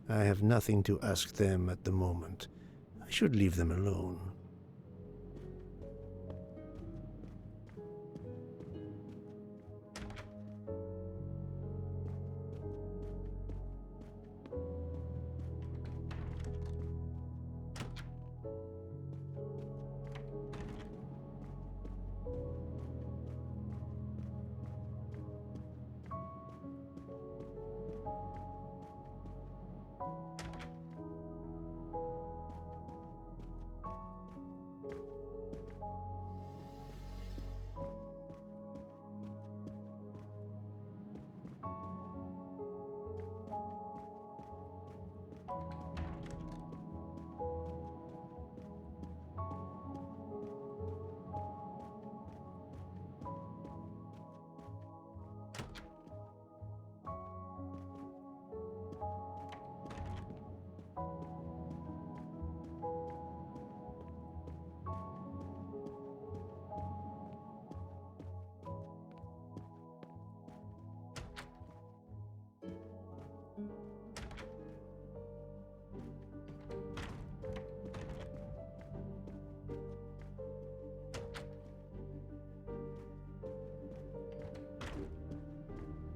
I have nothing to ask them at the moment. I should leave them alone.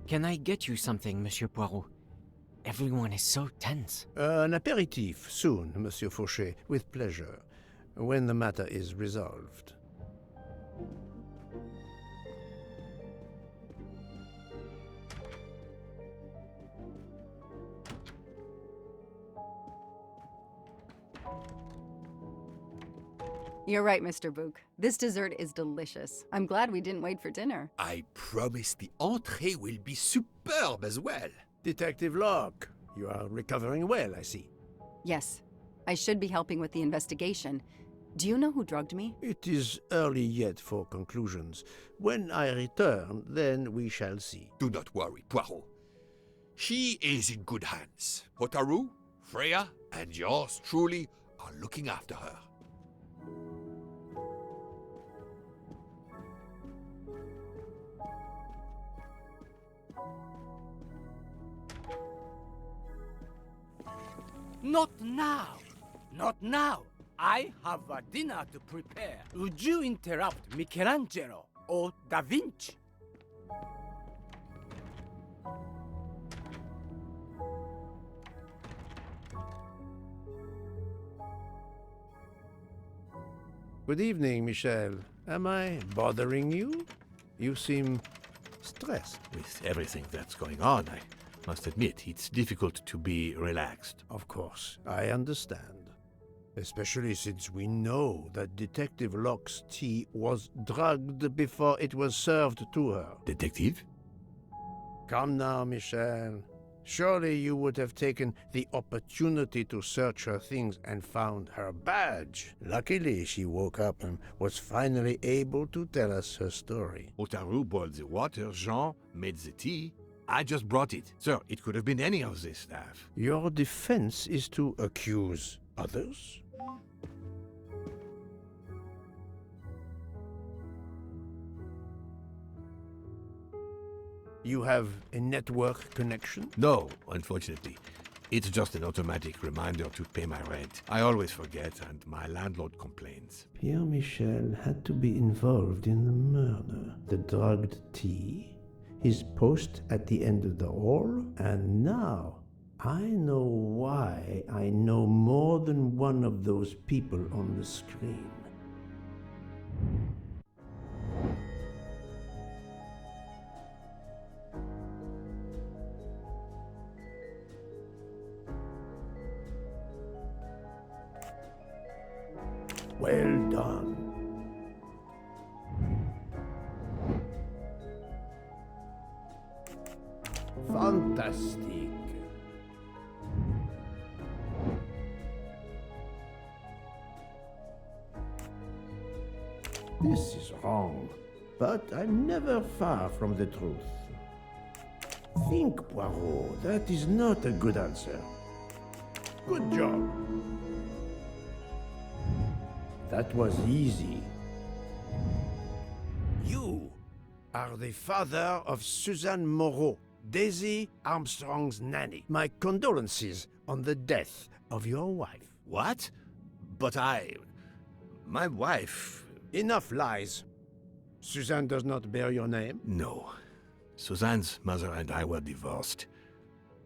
Can I get you something, Monsieur Poirot? Everyone is so tense. An aperitif soon, Monsieur Fauchet, with pleasure, when the matter is resolved. You're right, Mr. Book. This dessert is delicious. I'm glad we didn't wait for dinner. I promise the entrée will be superb as well. Detective Locke, you are recovering well, I see. Yes. I should be helping with the investigation. Do you know who drugged me? It is early yet for conclusions. When I return, then we shall see. Do not worry, Poirot. She is in good hands. Hotaru, Freya, and yours truly are looking after her. Not now! Not now! I have a dinner to prepare. Would you interrupt Michelangelo or Da Vinci? Good evening, Michel. Am I bothering you? You seem stressed. With everything that's going on, I must admit, it's difficult to be relaxed. Of course, I understand. Especially since we know that Detective Locke's tea was drugged before it was served to her. Detective? Come now, Michel. Surely you would have taken the opportunity to search her things and found her badge. Luckily, she woke up and was finally able to tell us her story. Hotaru boiled the water, Jean made the tea. I just brought it. Sir, it could have been any of the staff. Your defense is to accuse others? You have a network connection? No, unfortunately. It's just an automatic reminder to pay my rent. I always forget, and my landlord complains. Pierre Michel had to be involved in the murder. The drugged tea, his post at the end of the hall, and now I know why I know more than one of those people on the screen. Well done. Fantastic. This is wrong, but I'm never far from the truth. Think, Poirot, that is not a good answer. Good job. That was easy. You are the father of Suzanne Moreau, Daisy Armstrong's nanny. My condolences on the death of your wife. What? But my wife... Enough lies. Suzanne does not bear your name? No. Suzanne's mother and I were divorced.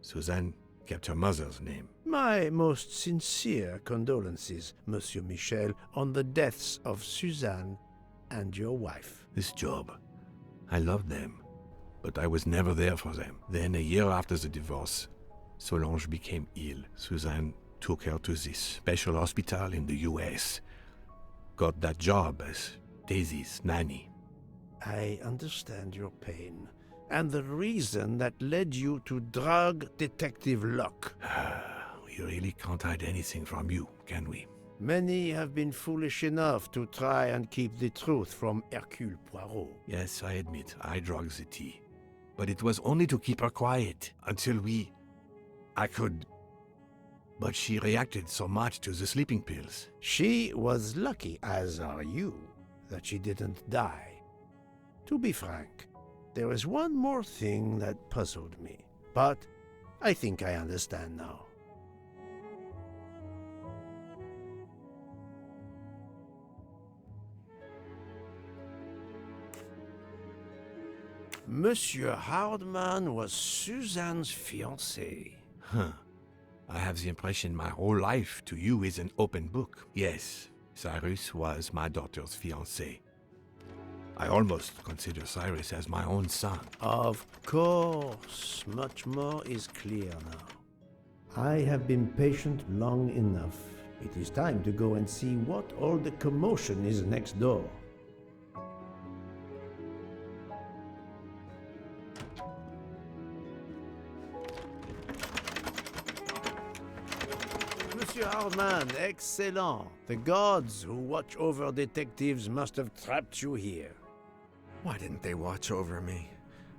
Suzanne kept her mother's name. My most sincere condolences, Monsieur Michel, on the deaths of Suzanne and your wife. This job, I loved them, but I was never there for them. Then, a year after the divorce, Solange became ill. Suzanne took her to this special hospital in the US. Got that job as Daisy's nanny. I understand your pain, and the reason that led you to drug Detective Locke. We really can't hide anything from you, can we? Many have been foolish enough to try and keep the truth from Hercule Poirot. Yes, I admit, I drugged the tea. But it was only to keep her quiet, until I could... But she reacted so much to the sleeping pills. She was lucky, as are you, that she didn't die. To be frank, there is one more thing that puzzled me, but I think I understand now. Monsieur Hardman was Suzanne's fiancé. Huh. I have the impression my whole life to you is an open book. Yes, Cyrus was my daughter's fiancé. I almost consider Cyrus as my own son. Of course, much more is clear now. I have been patient long enough. It is time to go and see what all the commotion is next door. Monsieur Hardman, excellent. The gods who watch over detectives must have trapped you here. Why didn't they watch over me?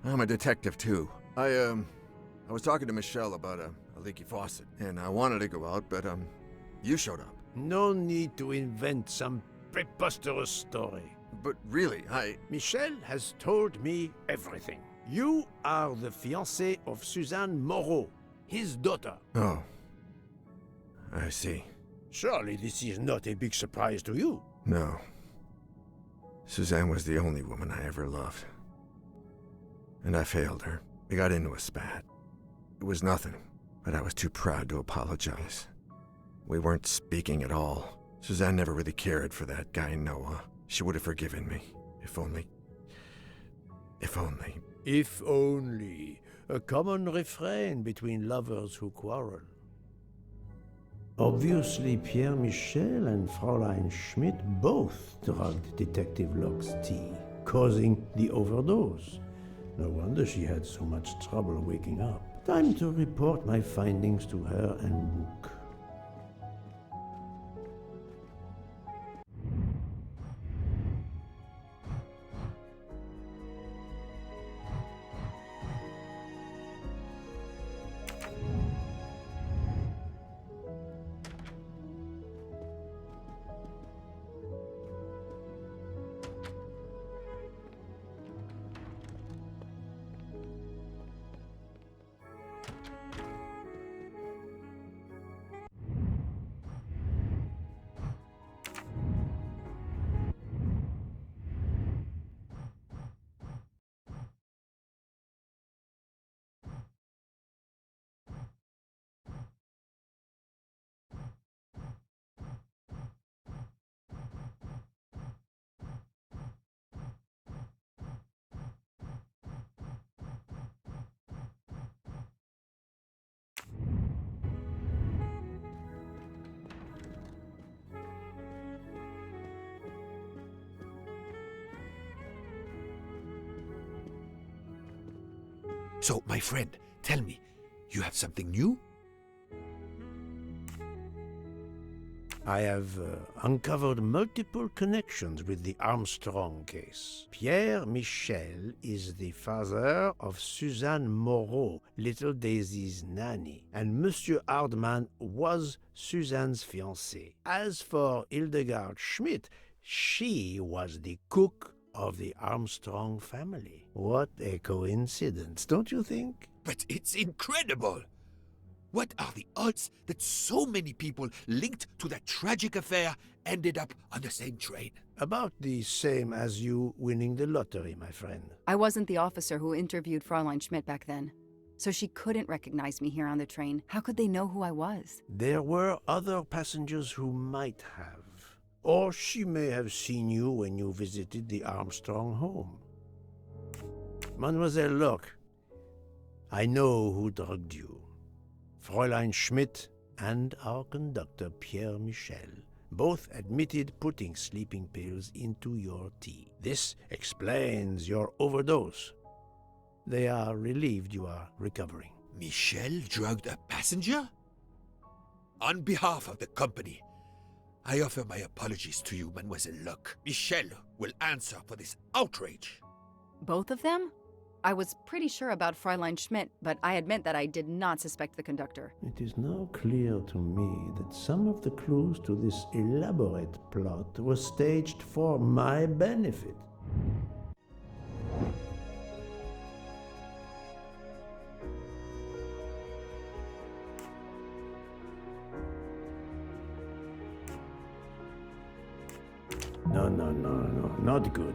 I'm a detective too. I was talking to Michelle about a leaky faucet, and I wanted to go out, but you showed up. No need to invent some preposterous story. But really, Michel has told me everything. You are the fiancé of Suzanne Moreau, his daughter. Oh. I see. Surely this is not a big surprise to you. No. Suzanne was the only woman I ever loved. And I failed her. We got into a spat. It was nothing, but I was too proud to apologize. We weren't speaking at all. Suzanne never really cared for that guy Noah. She would have forgiven me. If only... If only... If only. A common refrain between lovers who quarrel. Obviously, Pierre Michel and Fräulein Schmidt both drugged Detective Locke's tea, causing the overdose. No wonder she had so much trouble waking up. Time to report my findings to her and Book. So, my friend, tell me, you have something new? I have uncovered multiple connections with the Armstrong case. Pierre Michel is the father of Suzanne Moreau, little Daisy's nanny, and Monsieur Hardman was Suzanne's fiancé. As for Hildegard Schmidt, she was the cook of the Armstrong family. What a coincidence, don't you think? But it's incredible! What are the odds that so many people linked to that tragic affair ended up on the same train? About the same as you winning the lottery, my friend. I wasn't the officer who interviewed Fräulein Schmidt back then, so she couldn't recognize me here on the train. How could they know who I was? There were other passengers who might have. Or she may have seen you when you visited the Armstrong home. Mademoiselle, look. I know who drugged you. Fräulein Schmidt and our conductor, Pierre Michel, both admitted putting sleeping pills into your tea. This explains your overdose. They are relieved you are recovering. Michel drugged a passenger? On behalf of the company, I offer my apologies to you, Mademoiselle Luck. Michel will answer for this outrage. Both of them? I was pretty sure about Fräulein Schmidt, but I admit that I did not suspect the conductor. It is now clear to me that some of the clues to this elaborate plot were staged for my benefit. No, not good.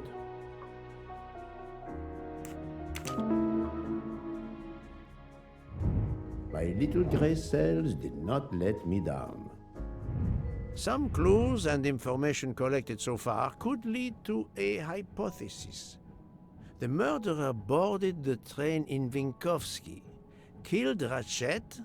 My little gray cells did not let me down. Some clues and information collected so far could lead to a hypothesis. The murderer boarded the train in Vinkovsky, killed Ratchet,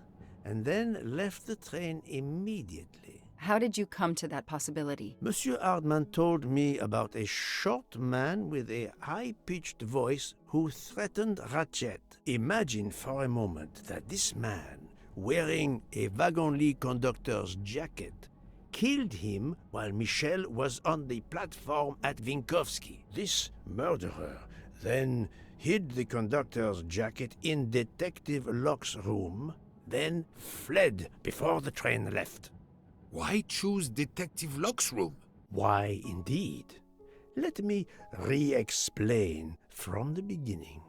and then left the train immediately. How did you come to that possibility? Monsieur Hardman told me about a short man with a high-pitched voice who threatened Ratchet. Imagine for a moment that this man, wearing a wagon-lit conductor's jacket, killed him while Michel was on the platform at Vinkovsky. This murderer then hid the conductor's jacket in Detective Locke's room, then fled before the train left. Why choose Detective Locke's room? Why, indeed. Let me re-explain from the beginning.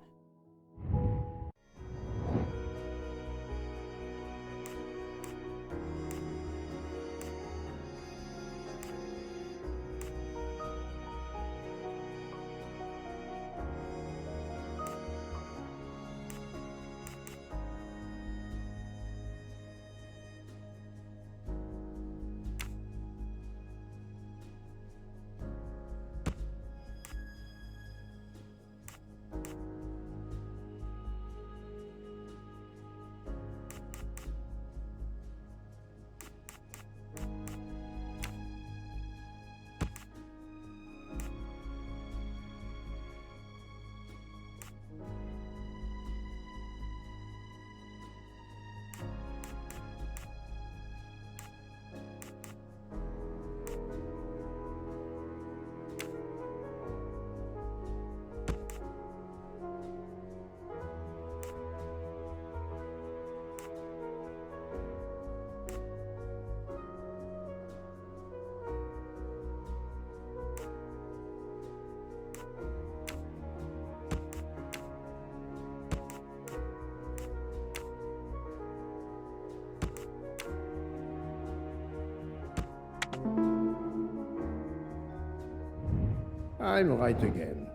I'm right again.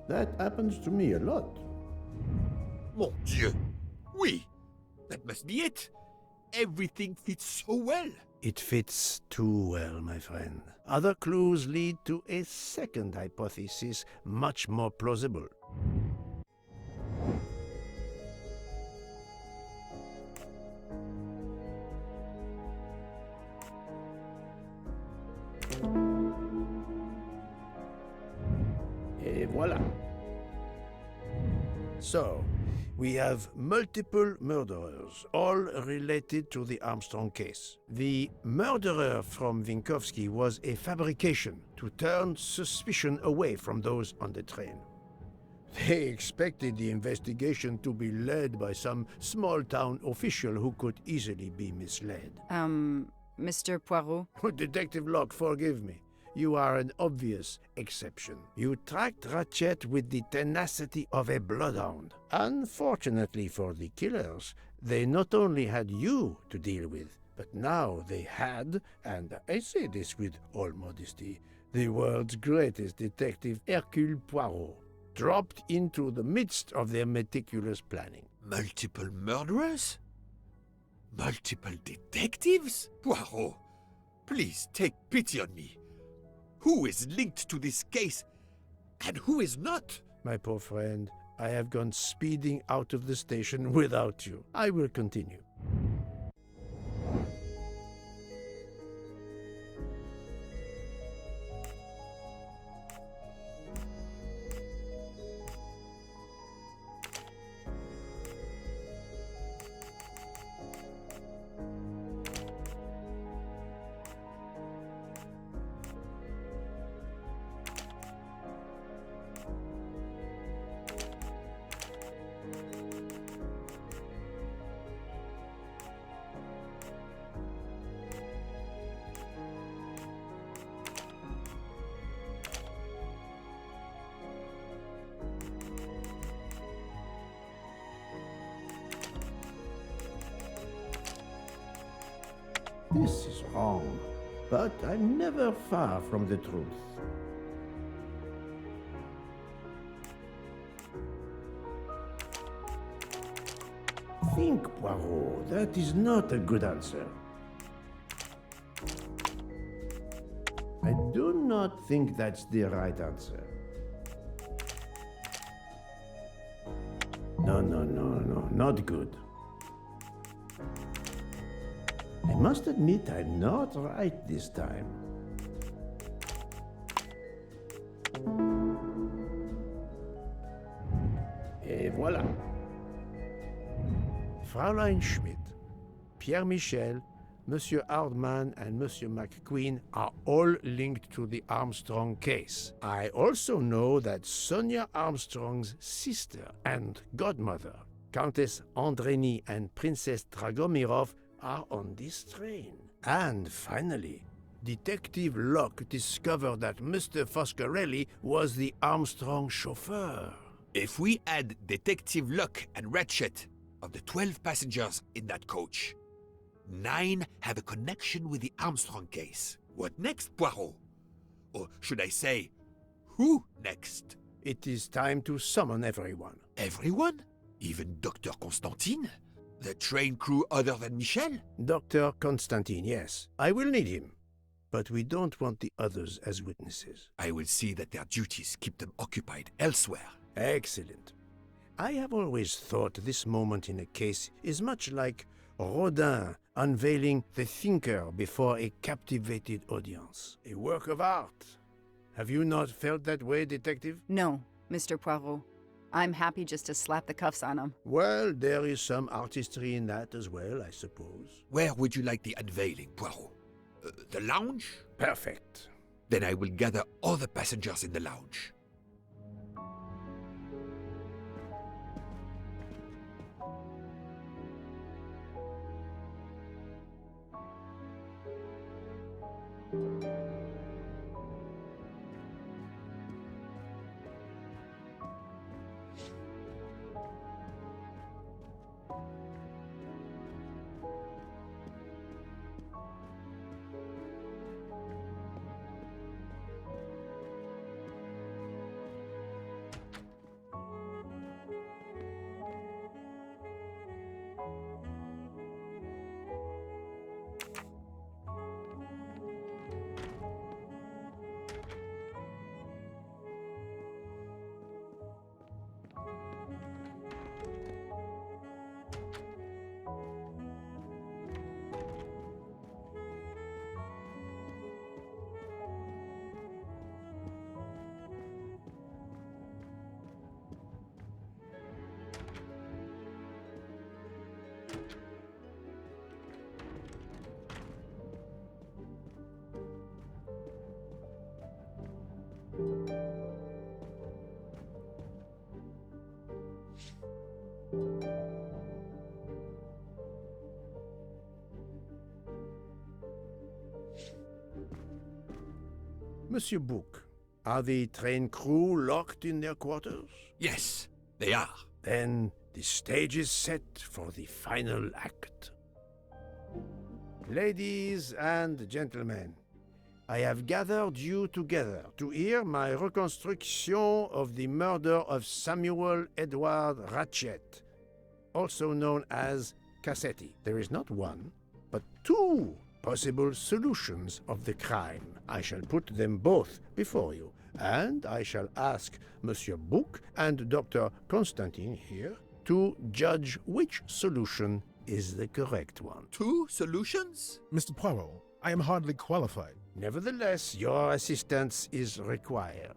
That happens to me a lot. Mon Dieu! Oui! That must be it! Everything fits so well! It fits too well, my friend. Other clues lead to a second hypothesis, much more plausible. Et voilà. So, we have multiple murderers, all related to the Armstrong case. The murderer from Vinkovsky was a fabrication to turn suspicion away from those on the train. They expected the investigation to be led by some small-town official who could easily be misled. Mr. Poirot? Detective Locke, forgive me. You are an obvious exception. You tracked Ratchet with the tenacity of a bloodhound. Unfortunately for the killers, They not only had you to deal with, but now they had, and I say this with all modesty, the world's greatest detective, Hercule Poirot, dropped into the midst of their meticulous planning. Multiple murderers? Multiple detectives? Poirot, please take pity on me. Who is linked to this case, and who is not? My poor friend, I have gone speeding out of the station without you. I will continue. This is wrong, but I'm never far from the truth. Think, Poirot, that is not a good answer. I do not think that's the right answer. No, not good. I must admit I'm not right this time. Et voilà. Fräulein Schmidt, Pierre Michel, Monsieur Hardman, and Monsieur McQueen are all linked to the Armstrong case. I also know that Sonia Armstrong's sister and godmother, Countess Andreni and Princess Dragomirov, are on this train. And finally, Detective Locke discovered that Mr. Foscarelli was the Armstrong chauffeur. If we add Detective Luck and Ratchet, of the 12 passengers in that coach, 9 have a connection with the Armstrong case. What next, Poirot? Or should I say, who next? It is time to summon everyone. Everyone? Even Dr. Constantine? The train crew other than Michel? Dr. Constantine, yes. I will need him. But we don't want the others as witnesses. I will see that their duties keep them occupied elsewhere. Excellent. I have always thought this moment in a case is much like Rodin unveiling the thinker before a captivated audience. A work of art. Have you not felt that way, Detective? No, Mr. Poirot. I'm happy just to slap the cuffs on him. Well, there is some artistry in that as well, I suppose. Where would you like the unveiling, Poirot? The lounge? Perfect. Then I will gather all the passengers in the lounge. Monsieur Bouc, are the train crew locked in their quarters? Yes, they are. Then The stage is set for the final act. Ladies and gentlemen, I have gathered you together to hear my reconstruction of the murder of Samuel Edward Ratchet, also known as Cassetti. There is not one, but two possible solutions of the crime. I shall put them both before you, and I shall ask Monsieur Bouc and Dr. Constantine here to judge which solution is the correct one. 2 solutions? Mr. Poirot, I am hardly qualified. Nevertheless, your assistance is required.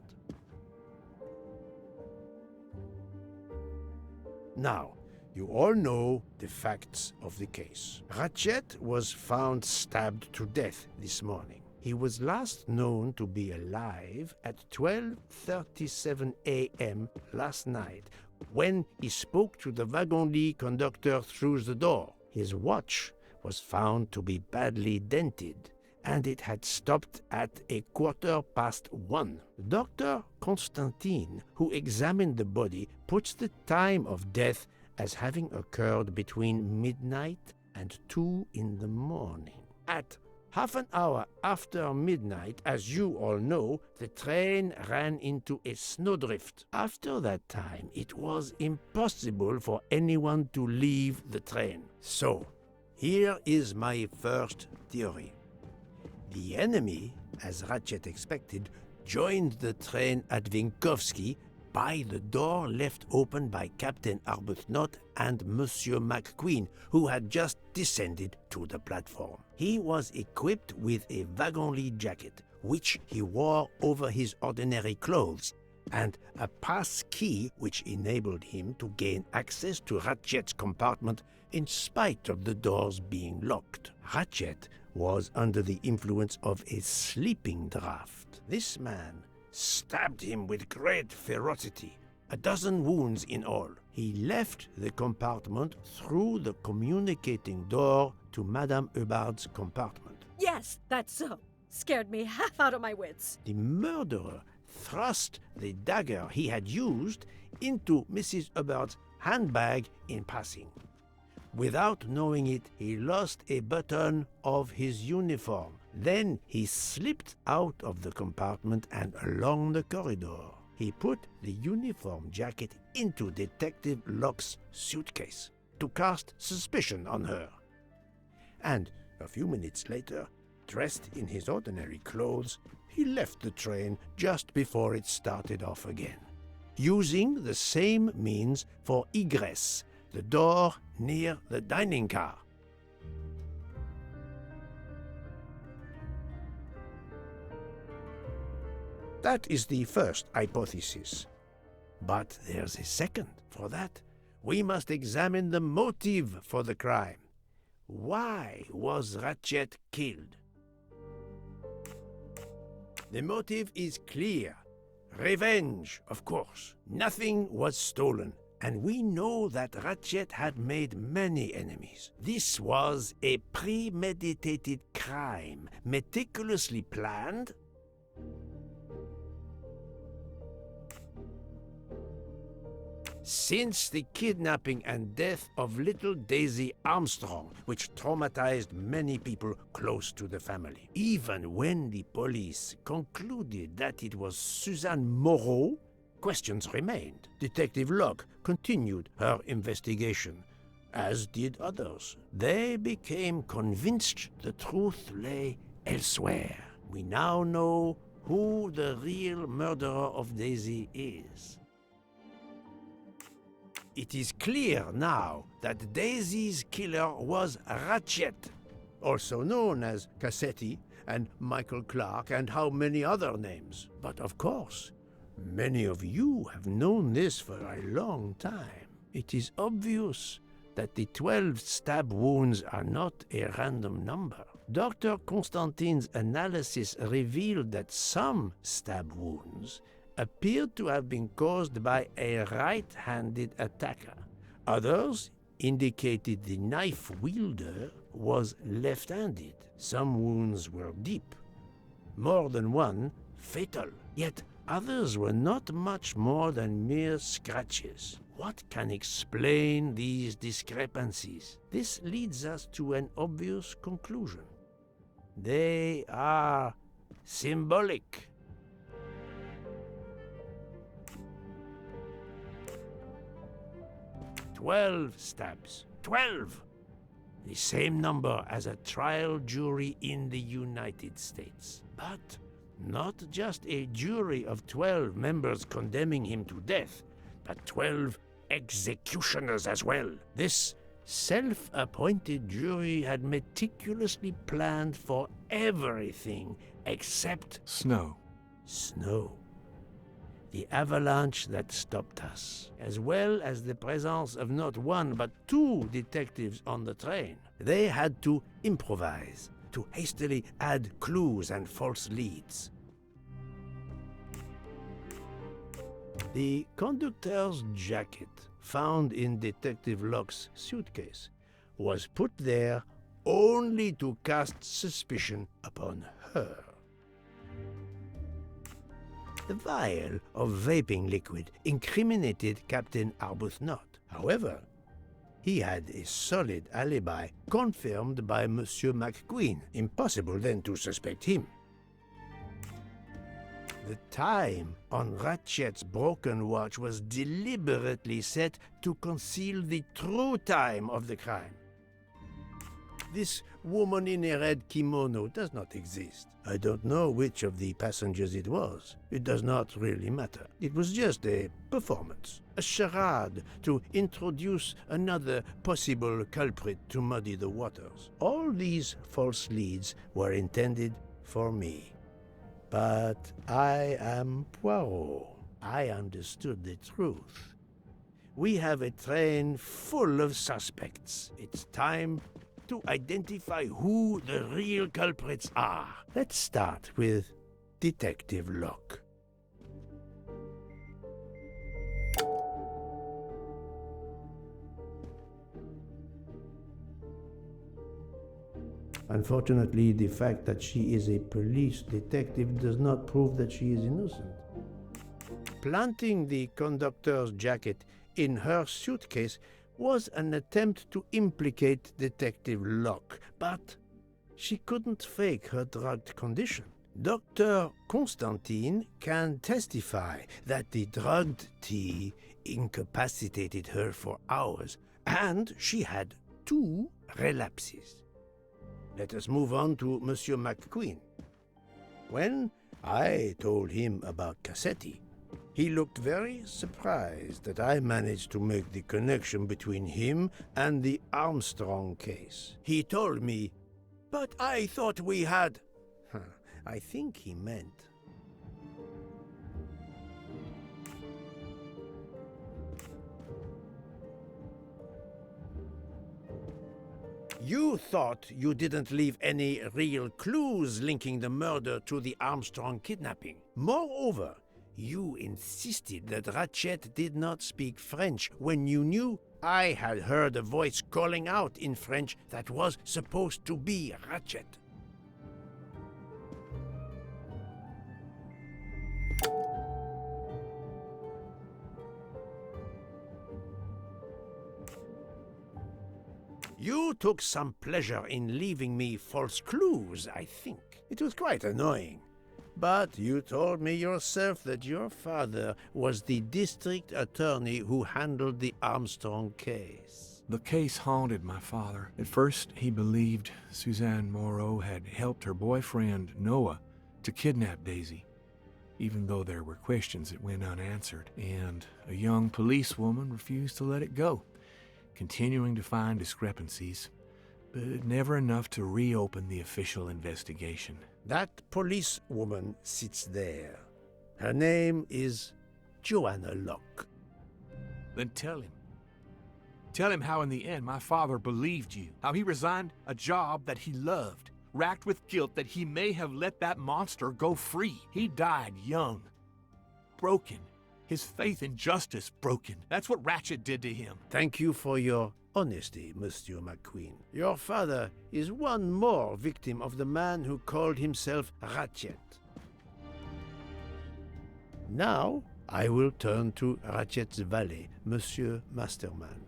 Now, you all know the facts of the case. Ratchet was found stabbed to death this morning. He was last known to be alive at 12:37 a.m. last night, when he spoke to the wagon-lit conductor through the door. His watch was found to be badly dented, and it had stopped at 1:15. Dr. Constantine, who examined the body, puts the time of death as having occurred between midnight and 2 in the morning. At half an hour after midnight, as you all know, the train ran into a snowdrift. After that time, it was impossible for anyone to leave the train. So, here is my first theory. The enemy, as Ratchet expected, joined the train at Vinkovsky by the door left open by Captain Arbuthnot and Monsieur McQueen, who had just descended to the platform. He was equipped with a wagon-lit jacket, which he wore over his ordinary clothes, and a pass key which enabled him to gain access to Ratchet's compartment in spite of the doors being locked. Ratchet was under the influence of a sleeping draught. This man stabbed him with great ferocity, 12 wounds in all. He left the compartment through the communicating door to Madame Hubbard's compartment. Yes, that's so. Scared me half out of my wits. The murderer thrust the dagger he had used into Mrs. Hubbard's handbag in passing. Without knowing it, he lost a button of his uniform. Then he slipped out of the compartment and along the corridor. He put the uniform jacket into Detective Locke's suitcase to cast suspicion on her. And a few minutes later, dressed in his ordinary clothes, he left the train just before it started off again, using the same means for egress, the door near the dining car. That is the first hypothesis. But there's a second. For that, we must examine the motive for the crime. Why was Ratchet killed? The motive is clear. Revenge, of course. Nothing was stolen, and we know that Ratchet had made many enemies. This was a premeditated crime, meticulously planned. Since the kidnapping and death of little Daisy Armstrong, which traumatized many people close to the family. Even when the police concluded that it was Suzanne Moreau, questions remained. Detective Locke continued her investigation, as did others. They became convinced the truth lay elsewhere. We now know who the real murderer of Daisy is. It is clear now that Daisy's killer was Ratchet, also known as Cassetti and Michael Clark and how many other names. But of course, many of you have known this for a long time. It is obvious that the 12 stab wounds are not a random number. Dr. Constantine's analysis revealed that some stab wounds appeared to have been caused by a right-handed attacker. Others indicated the knife wielder was left-handed. Some wounds were deep, more than one fatal, yet others were not much more than mere scratches. What can explain these discrepancies? This leads us to an obvious conclusion. They are symbolic. "12 stabs. 12! The same number as a trial jury in the United States. But not just a jury of 12 members condemning him to death, but 12 executioners as well. This self-appointed jury had meticulously planned for everything except Snow. snow. The avalanche that stopped us, as well as the presence of not one but 2 detectives on the train. They had to improvise, to hastily add clues and false leads. The conductor's jacket, found in Detective Locke's suitcase, was put there only to cast suspicion upon her. The vial of vaping liquid incriminated Captain Arbuthnot. However, he had a solid alibi confirmed by Monsieur McQueen. Impossible then to suspect him. The time on Ratchet's broken watch was deliberately set to conceal the true time of the crime. This woman in a red kimono does not exist. I don't know which of the passengers it was. It does not really matter. It was just a performance, a charade to introduce another possible culprit to muddy the waters. All these false leads were intended for me. But I am Poirot. I understood the truth. We have a train full of suspects. It's time to identify who the real culprits are. Let's start with Detective Locke. Unfortunately, the fact that she is a police detective does not prove that she is innocent. Planting the conductor's jacket in her suitcase was an attempt to implicate Detective Locke, but she couldn't fake her drugged condition. Dr. Constantine can testify that the drugged tea incapacitated her for hours, and she had 2 relapses. Let us move on to Monsieur McQueen. When I told him about Cassetti, he looked very surprised that I managed to make the connection between him and the Armstrong case. He told me, "But I thought we had..." I think he meant... You thought you didn't leave any real clues linking the murder to the Armstrong kidnapping. Moreover, you insisted that Ratchet did not speak French when you knew I had heard a voice calling out in French that was supposed to be Ratchet. You took some pleasure in leaving me false clues, I think. It was quite annoying. But you told me yourself that your father was the district attorney who handled the Armstrong case. The case haunted my father. At first, he believed Suzanne Moreau had helped her boyfriend, Noah, to kidnap Daisy, even though there were questions that went unanswered, and a young policewoman refused to let it go, continuing to find discrepancies, but never enough to reopen the official investigation. That policewoman sits there. Her name is Joanna Locke. Then tell him. Tell him how in the end my father believed you, how he resigned a job that he loved, racked with guilt that he may have let that monster go free. He died young, broken, his faith in justice broken. That's what Ratchet did to him. Thank you for your honesty, Monsieur McQueen. Your father is one more victim of the man who called himself Ratchet. Now, I will turn to Ratchet's valet, Monsieur Masterman.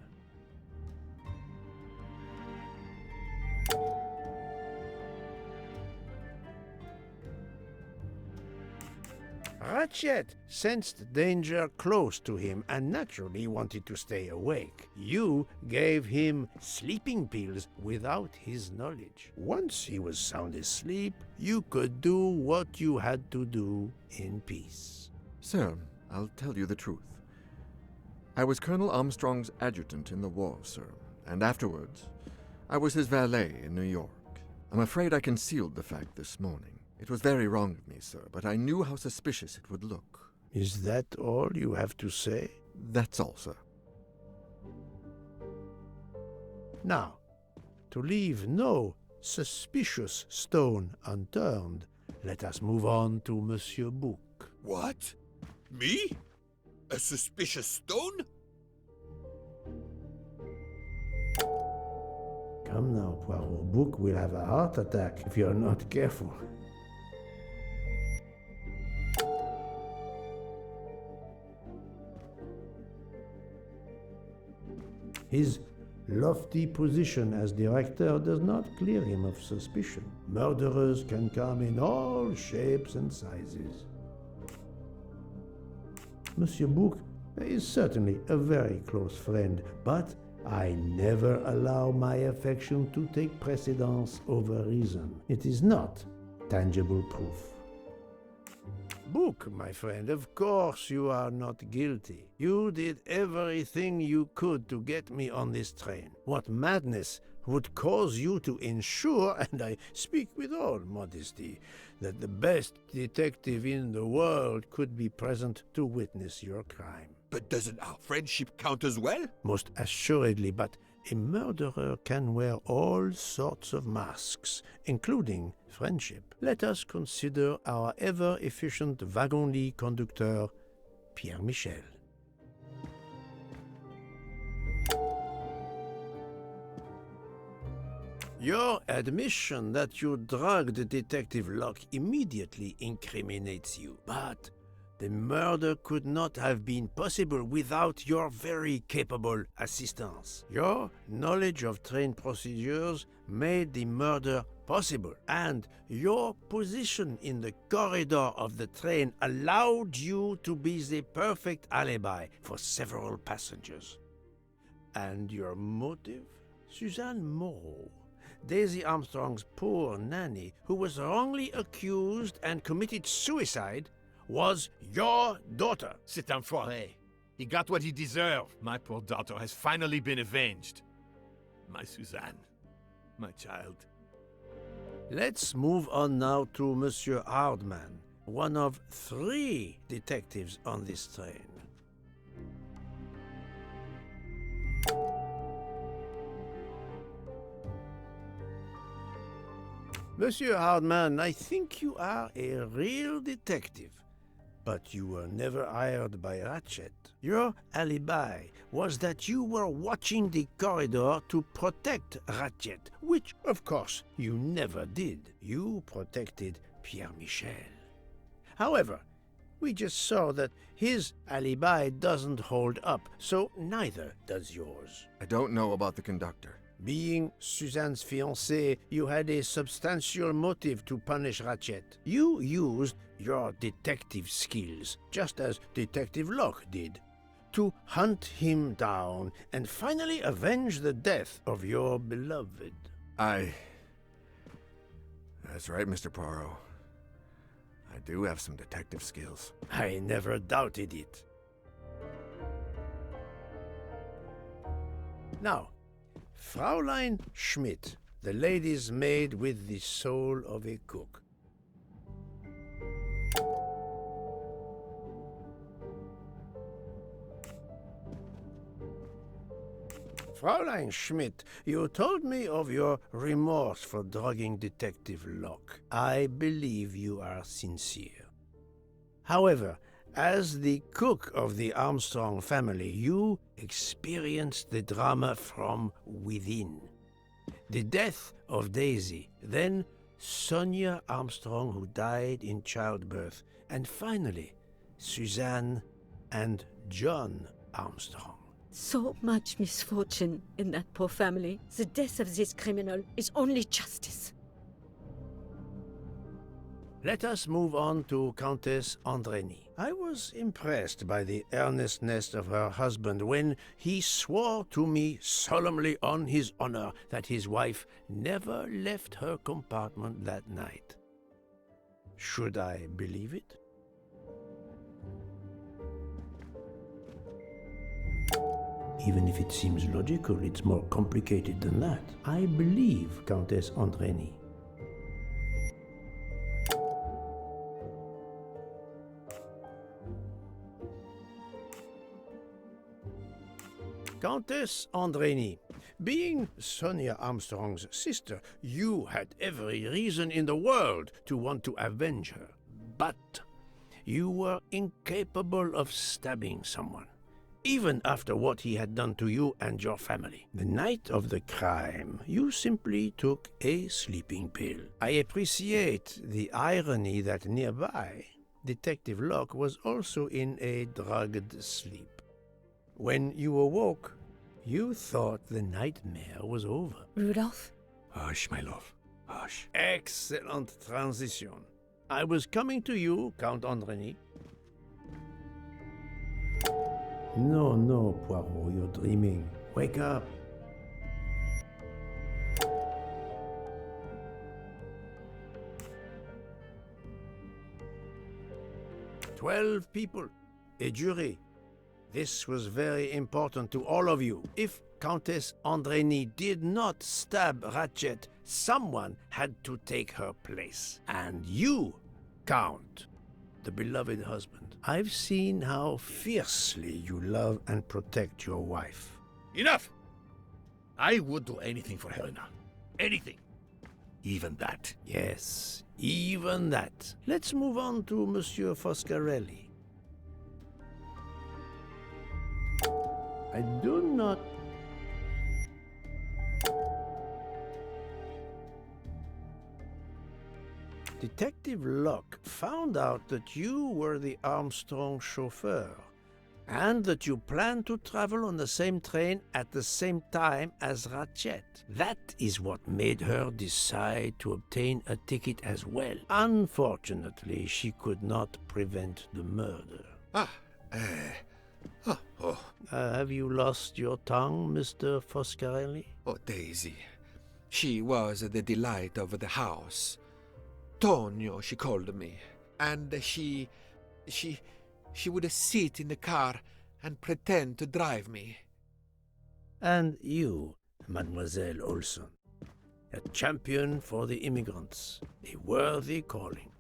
Ratchet sensed danger close to him and naturally wanted to stay awake. You gave him sleeping pills without his knowledge. Once he was sound asleep, you could do what you had to do in peace. Sir, I'll tell you the truth. I was Colonel Armstrong's adjutant in the war, sir, and afterwards, I was his valet in New York. I'm afraid I concealed the fact this morning. It was very wrong of me, sir, but I knew how suspicious it would look. Is that all you have to say? That's all, sir. Now, to leave no suspicious stone unturned, let us move on to Monsieur Book. What? Me? A suspicious stone? Come now, Poirot. Book will have a heart attack if you're not careful. His lofty position as director does not clear him of suspicion. Murderers can come in all shapes and sizes. Monsieur Book is certainly a very close friend, but I never allow my affection to take precedence over reason. It is not tangible proof. Book, my friend, of course you are not guilty. You did everything you could to get me on this train. What madness would cause you to ensure, and I speak with all modesty, that the best detective in the world could be present to witness your crime? But doesn't our friendship count as well? Most assuredly, but a murderer can wear all sorts of masks, including friendship. Let us consider our ever-efficient wagon-lit conductor, Pierre Michel. Your admission that you drugged Detective Locke immediately incriminates you, but the murder could not have been possible without your very capable assistance. Your knowledge of train procedures made the murder possible, and your position in the corridor of the train allowed you to be the perfect alibi for several passengers. And your motive? Suzanne Moreau, Daisy Armstrong's poor nanny, who was wrongly accused and committed suicide, was your daughter. C'est enfoiré. He got what he deserved. My poor daughter has finally been avenged. My Suzanne. My child. Let's move on now to Monsieur Hardman, one of 3 detectives on this train. Monsieur Hardman, I think you are a real detective. But you were never hired by Ratchet. Your alibi was that you were watching the corridor to protect Ratchet, which, of course, you never did. You protected Pierre Michel. However, we just saw that his alibi doesn't hold up, so neither does yours. I don't know about the conductor. Being Suzanne's fiancé, you had a substantial motive to punish Ratchet. You used your detective skills, just as Detective Locke did, to hunt him down and finally avenge the death of your beloved. That's right, Mr. Poirot. I do have some detective skills. I never doubted it. Now, Fraulein Schmidt, the lady's maid with the soul of a cook. Fraulein Schmidt, you told me of your remorse for drugging Detective Locke. I believe you are sincere. However, as the cook of the Armstrong family, you experienced the drama from within. The death of Daisy, then Sonia Armstrong, who died in childbirth, and finally, Suzanne and John Armstrong. So much misfortune in that poor family. The death of this criminal is only justice. Let us move on to Countess Andreni. I was impressed by the earnestness of her husband when he swore to me solemnly on his honor that his wife never left her compartment that night. Should I believe it? Even if it seems logical, it's more complicated than that. I believe Countess Andreni. Countess Andreni, being Sonia Armstrong's sister, you had every reason in the world to want to avenge her. But you were incapable of stabbing someone, even after what he had done to you and your family. The night of the crime, you simply took a sleeping pill. I appreciate the irony that nearby, Detective Locke was also in a drugged sleep. When you awoke, you thought the nightmare was over. Rudolph? Hush, my love. Hush. Excellent transition. I was coming to you, Count Andreni. No, Poirot, you're dreaming. Wake up. "12 people, a jury. This was very important to all of you. If Countess Andreni did not stab Ratchet, someone had to take her place. And you, Count, the beloved husband. I've seen how fiercely you love and protect your wife." Enough! I would do anything for Helena. Anything. Even that. Yes, even that. Let's move on to Monsieur Foscarelli. I do not... Detective Locke found out that you were the Armstrong chauffeur, and that you planned to travel on the same train at the same time as Ratchet. That is what made her decide to obtain a ticket as well. Unfortunately, she could not prevent the murder. Have you lost your tongue, Mr. Foscarelli? Oh, Daisy. She was the delight of the house. Tonio, she called me. And she would sit in the car and pretend to drive me. And you, Mademoiselle Olson, a champion for the immigrants, a worthy calling.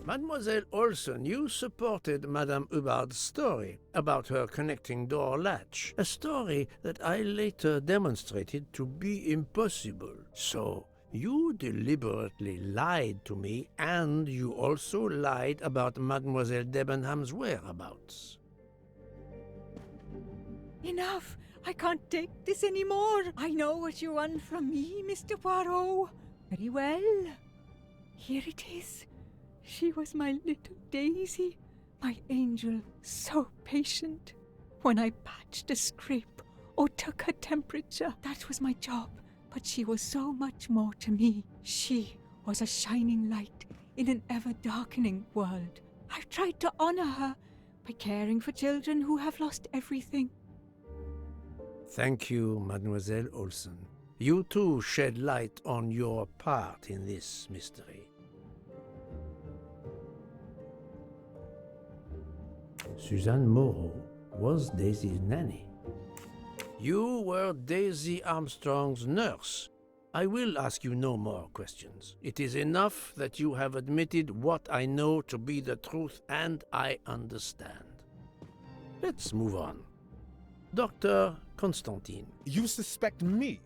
Mademoiselle Olson, you supported Madame Hubbard's story about her connecting door latch, a story that I later demonstrated to be impossible. So, you deliberately lied to me, and you also lied about Mademoiselle Debenham's whereabouts. Enough! I can't take this anymore! I know what you want from me, Mr. Poirot. Very well. Here it is. She was my little Daisy, my angel, so patient. When I patched a scrape or took her temperature, that was my job. But she was so much more to me. She was a shining light in an ever-darkening world. I've tried to honor her by caring for children who have lost everything. Thank you, Mademoiselle Olson. You too shed light on your part in this mystery. Suzanne Moreau was Daisy's nanny. You were Daisy Armstrong's nurse. I will ask you no more questions. It is enough that you have admitted what I know to be the truth, and I understand. Let's move on. Dr. Constantine. You suspect me?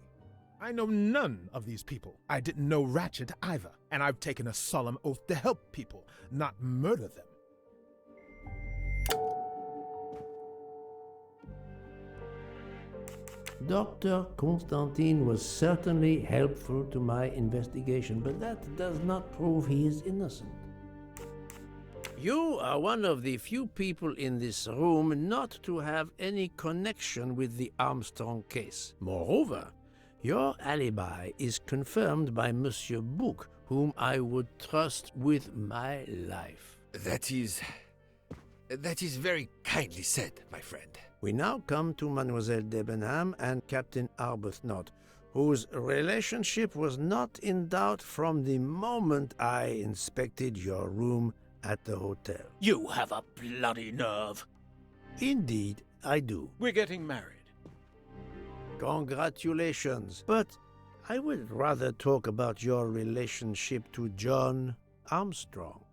I know none of these people. I didn't know Ratchet either, and I've taken a solemn oath to help people, not murder them. Dr. Constantine was certainly helpful to my investigation, but that does not prove he is innocent. You are one of the few people in this room not to have any connection with the Armstrong case. Moreover, your alibi is confirmed by Monsieur Bouc, whom I would trust with my life. That is very kindly said, my friend. We now come to Mademoiselle Debenham and Captain Arbuthnot, whose relationship was not in doubt from the moment I inspected your room at the hotel. You have a bloody nerve. Indeed, I do. We're getting married. Congratulations. But I would rather talk about your relationship to John Armstrong.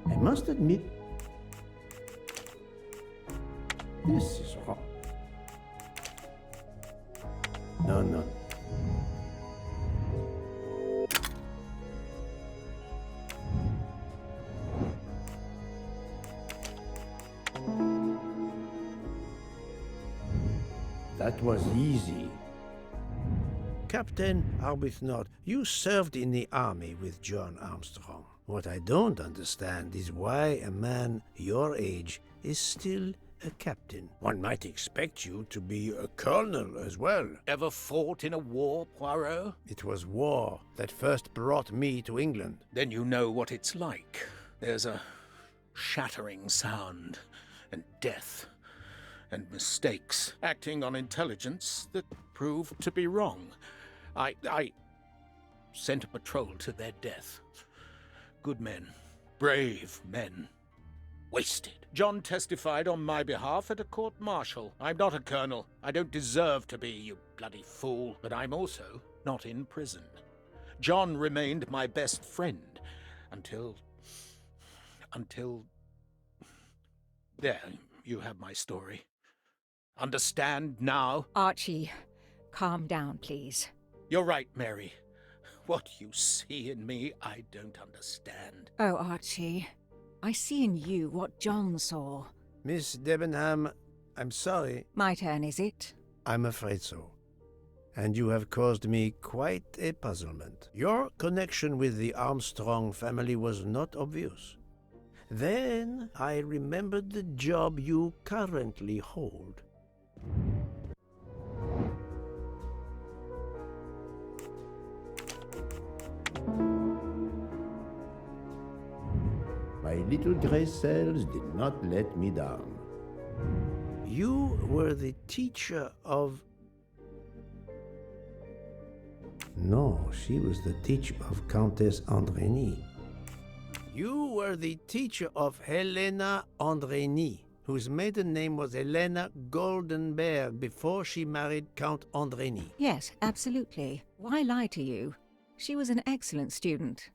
I must admit, this is wrong. No. That was easy. Captain Arbuthnot, you served in the army with John Armstrong. What I don't understand is why a man your age is still a captain. One might expect you to be a colonel as well. Ever fought in a war, Poirot? It was war that first brought me to England. Then you know what it's like. There's a shattering sound, and death, and mistakes, acting on intelligence that proved to be wrong. I sent a patrol to their death. Good men, brave men, wasted. John testified on my behalf at a court-martial. I'm not a colonel. I don't deserve to be, you bloody fool. But I'm also not in prison. John remained my best friend until... There, you have my story. Understand now? Archie, calm down, please. You're right, Mary. What you see in me, I don't understand. Oh, Archie, I see in you what John saw. Miss Debenham, I'm sorry. My turn, is it? I'm afraid so. And you have caused me quite a puzzlement. Your connection with the Armstrong family was not obvious. Then I remembered the job you currently hold. My little gray cells did not let me down. You were the teacher of... No, she was the teacher of Countess Andrény. You were the teacher of Helena Andrény, whose maiden name was Helena Goldenberg before she married Count Andrény. Yes, absolutely. Why lie to you? She was an excellent student.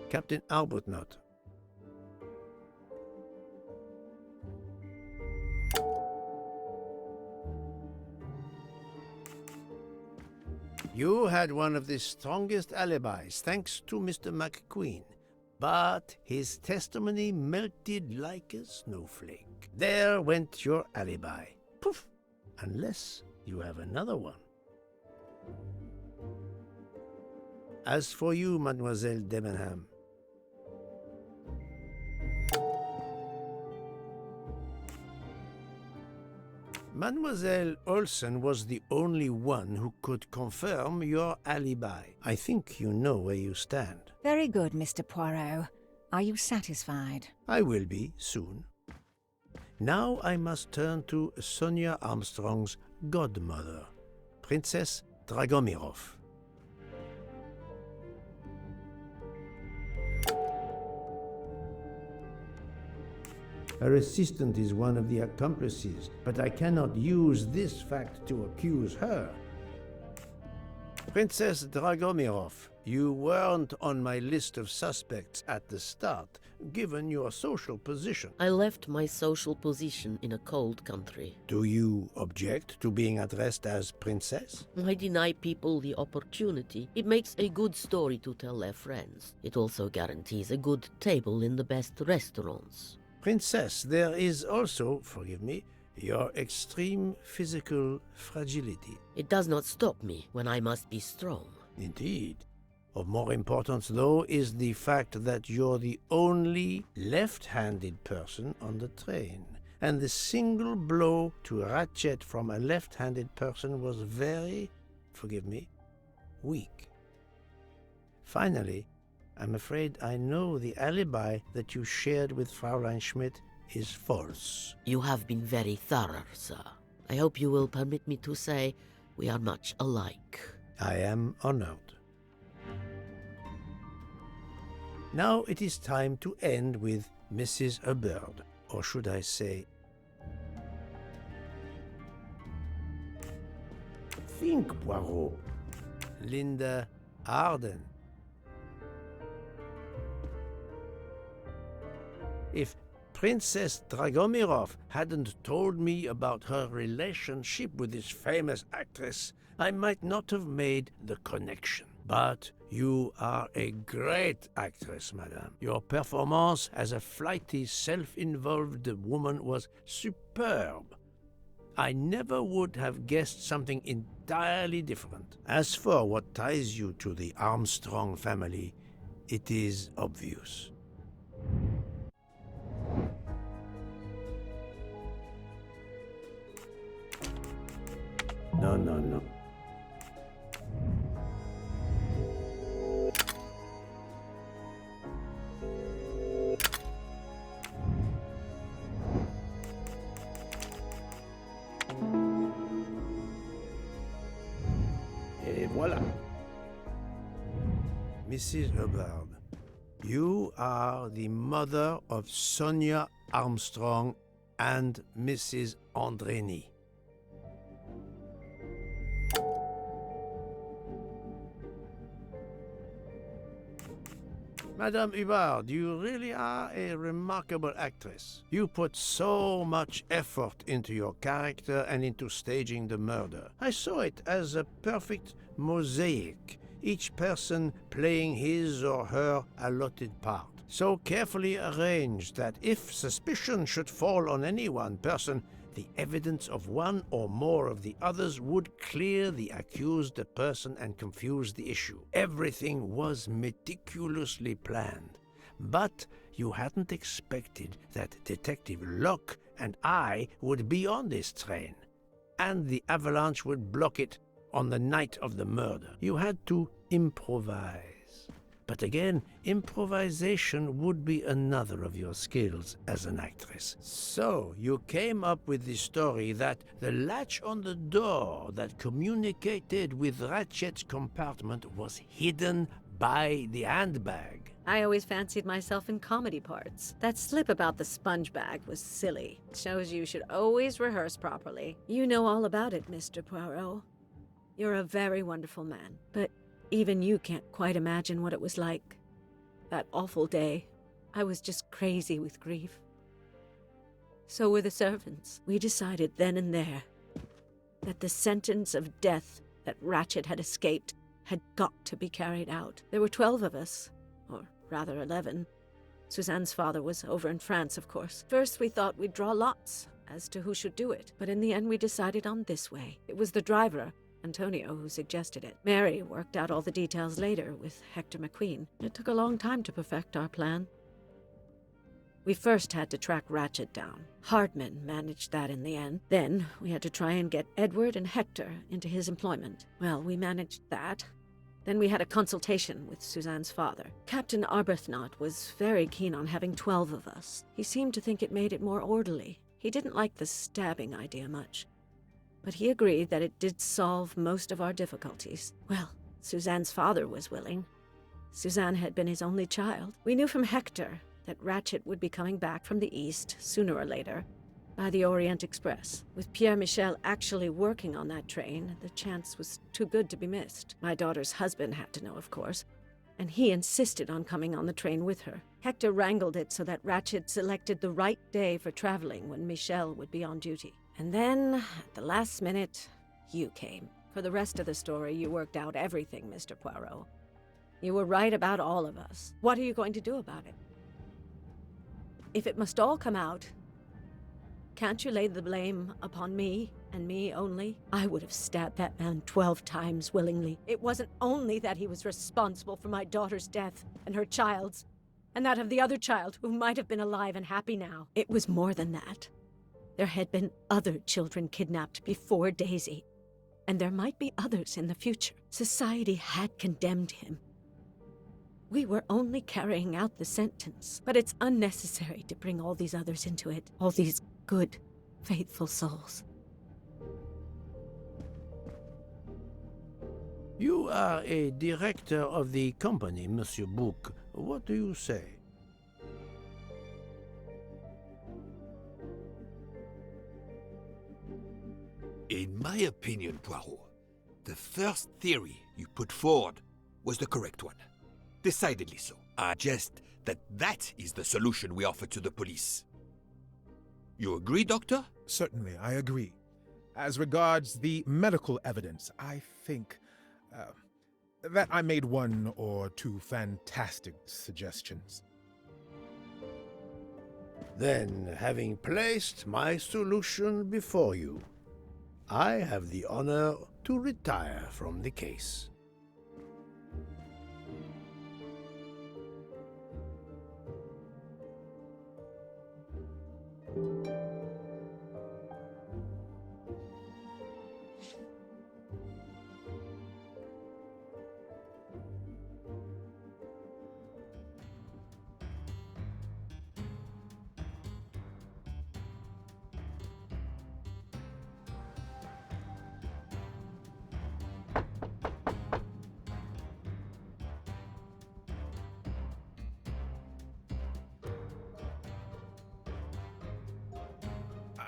Captain Arbuthnot. You had one of the strongest alibis, thanks to Mr. McQueen. But his testimony melted like a snowflake. There went your alibi. Poof! Unless you have another one. As for you, Mademoiselle Debenham, Mademoiselle Olsen was the only one who could confirm your alibi. I think you know where you stand. Very good, Mr. Poirot. Are you satisfied? I will be, soon. Now I must turn to Sonia Armstrong's godmother, Princess Dragomirov. Her assistant is one of the accomplices, but I cannot use this fact to accuse her. Princess Dragomirov, you weren't on my list of suspects at the start, given your social position. I left my social position in a cold country. Do you object to being addressed as princess? I deny people the opportunity. It makes a good story to tell their friends. It also guarantees a good table in the best restaurants. Princess, there is also, forgive me, your extreme physical fragility. It does not stop me when I must be strong. Indeed. Of more importance, though, is the fact that you're the only left-handed person on the train. And the single blow to Ratchet from a left-handed person was very, forgive me, weak. Finally, I'm afraid I know the alibi that you shared with Fraulein Schmidt is false. You have been very thorough, sir. I hope you will permit me to say we are much alike. I am honored. Now it is time to end with Mrs. Hubbard, or should I say... Think, Poirot. Linda Arden. If Princess Dragomirov hadn't told me about her relationship with this famous actress, I might not have made the connection. But you are a great actress, madame. Your performance as a flighty, self-involved woman was superb. I never would have guessed something entirely different. As for what ties you to the Armstrong family, it is obvious. No. Et voilà. Mrs. Hubbard, you are the mother of Sonia Armstrong and Mrs. Andreni. Madame Hubbard, you really are a remarkable actress. You put so much effort into your character and into staging the murder. I saw it as a perfect mosaic, each person playing his or her allotted part. So carefully arranged that if suspicion should fall on any one person, the evidence of one or more of the others would clear the accused person and confuse the issue. Everything was meticulously planned. But you hadn't expected that Detective Locke and I would be on this train, and the avalanche would block it on the night of the murder. You had to improvise. But again, improvisation would be another of your skills as an actress. So you came up with the story that the latch on the door that communicated with Ratchet's compartment was hidden by the handbag. I always fancied myself in comedy parts. That slip about the sponge bag was silly. Shows you should always rehearse properly. You know all about it, Mr. Poirot. You're a very wonderful man, but even you can't quite imagine what it was like. That awful day. I was just crazy with grief. So were the servants. We decided then and there that the sentence of death that Ratchet had escaped had got to be carried out. There were 12 of us, or rather 11. Suzanne's father was over in France, of course. First we thought we'd draw lots as to who should do it, but in the end we decided on this way. It was the driver, Antonio, who suggested it. Mary worked out all the details later with Hector McQueen. It took a long time to perfect our plan. We first had to track Ratchet down. Hardman managed that in the end. Then we had to try and get Edward and Hector into his employment. Well, we managed that. Then we had a consultation with Suzanne's father. Captain Arbuthnot was very keen on having 12 of us. He seemed to think it made it more orderly. He didn't like the stabbing idea much, but he agreed that it did solve most of our difficulties. Well, Suzanne's father was willing. Suzanne had been his only child. We knew from Hector that Ratchet would be coming back from the east sooner or later by the Orient Express. With Pierre Michel actually working on that train, the chance was too good to be missed. My daughter's husband had to know, of course, and he insisted on coming on the train with her. Hector wrangled it so that Ratchet selected the right day for traveling when Michel would be on duty. And then, at the last minute, you came. For the rest of the story, you worked out everything, Mr. Poirot. You were right about all of us. What are you going to do about it? If it must all come out, can't you lay the blame upon me, and me only? I would have stabbed that man 12 times willingly. It wasn't only that he was responsible for my daughter's death, and her child's, and that of the other child who might have been alive and happy now. It was more than that. There had been other children kidnapped before Daisy, and there might be others in the future. Society had condemned him. We were only carrying out the sentence, but it's unnecessary to bring all these others into it, all these good, faithful souls. You are a director of the company, Monsieur Bouc. What do you say? In my opinion, Poirot, the first theory you put forward was the correct one. Decidedly so. I suggest that is the solution we offer to the police. You agree, Doctor? Certainly, I agree. As regards the medical evidence, I think that I made one or two fantastic suggestions. Then, having placed my solution before you, I have the honor to retire from the case.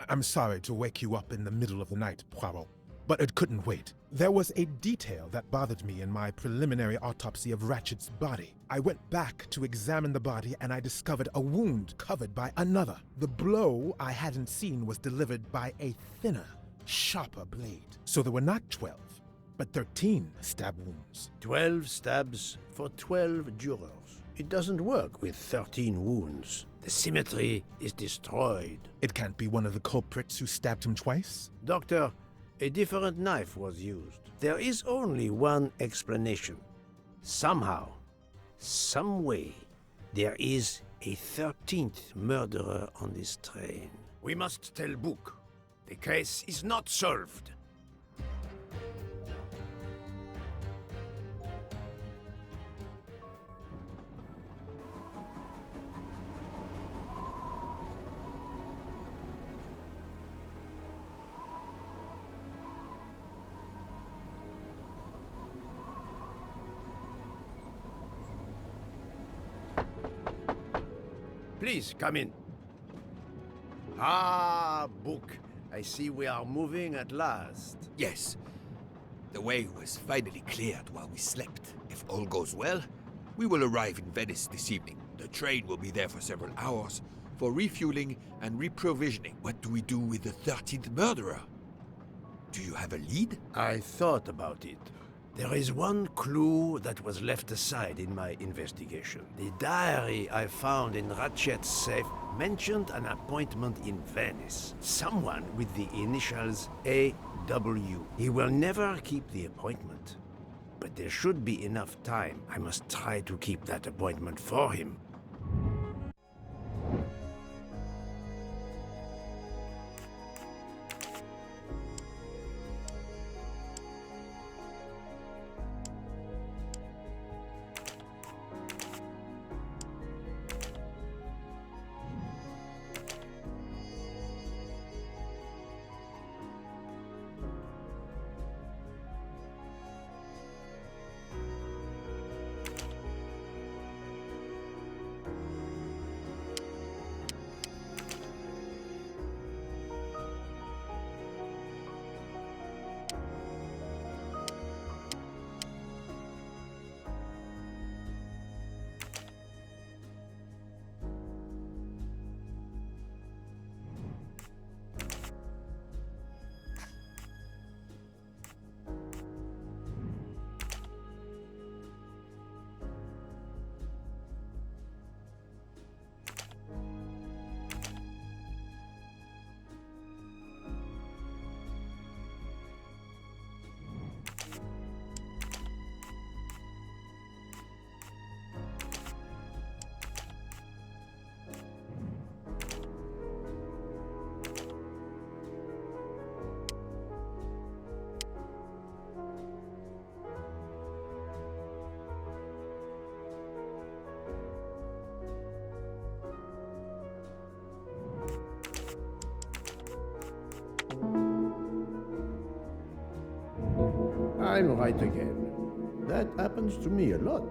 I'm sorry to wake you up in the middle of the night, Poirot, but it couldn't wait. There was a detail that bothered me in my preliminary autopsy of Ratchet's body. I went back to examine the body and I discovered a wound covered by another. The blow I hadn't seen was delivered by a thinner, sharper blade. So there were not 12, but 13 stab wounds. 12 stabs for 12 jurors. It doesn't work with 13 wounds. The symmetry is destroyed. It can't be one of the culprits who stabbed him twice? Doctor, a different knife was used. There is only one explanation. Somehow, some way, there is a 13th murderer on this train. We must tell Bouc. The case is not solved. Please, come in. Ah, Bouc. I see we are moving at last. Yes. The way was finally cleared while we slept. If all goes well, we will arrive in Venice this evening. The train will be there for several hours for refueling and reprovisioning. What do we do with the 13th murderer? Do you have a lead? I thought about it. There is one clue that was left aside in my investigation. The diary I found in Ratchet's safe mentioned an appointment in Venice. Someone with the initials A.W. He will never keep the appointment. But there should be enough time. I must try to keep that appointment for him. I'm right again. That happens to me a lot.